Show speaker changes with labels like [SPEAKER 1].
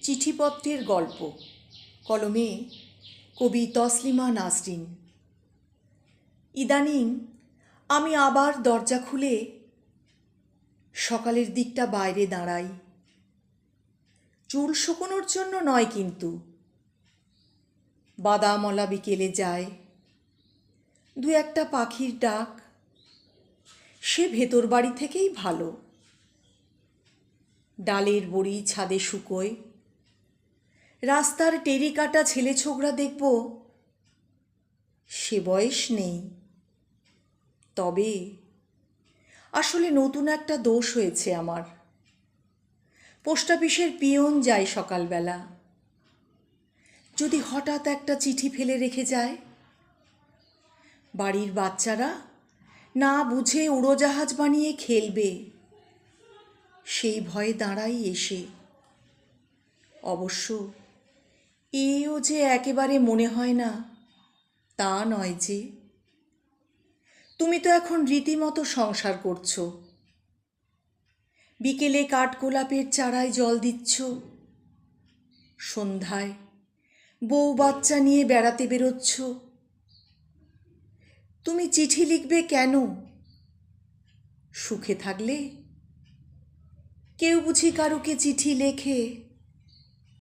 [SPEAKER 1] চিঠিপত্রের গল্প, কলমে কবি তসলিমা নাসরিন। ইদানিং আমি আবার দরজা খুলে সকালের দিকটা বাইরে দাঁড়াই। চুল শুকোনোর জন্য নয়, কিন্তু বাদামলা বিকেলে যায়, দু একটা পাখির ডাক, সে ভেতর বাড়ি থেকেই ভালো। ডালের বড়ি ছাদে শুকোয়, রাস্তার টেরিকাটা ছেলে ছোকরা দেখব, সে বয়স নেই। তবে আসলে নতুন একটা দোষ হয়েছে আমার। পোস্ট অফিসের পিয়ন যায় সকালবেলা, যদি হঠাৎ একটা চিঠি ফেলে রেখে যায়, বাড়ির বাচ্চারা না বুঝে উড়োজাহাজ বানিয়ে খেলবে, সেই ভয়ে দাঁড়াই এসে। অবশ্য এও যে একেবারে মনে হয় না তা নয় যে। তুমি তো এখন রীতিমতো সংসার করছো, বিকেলে কাঠগোলাপের চারায় জল দিচ্ছ, সন্ধ্যায় বউ বাচ্চা নিয়ে বেড়াতে বেরোচ্ছ। তুমি চিঠি লিখবে কেন? সুখে থাকলে? কেউ বুঝি কারুকে চিঠি লেখে?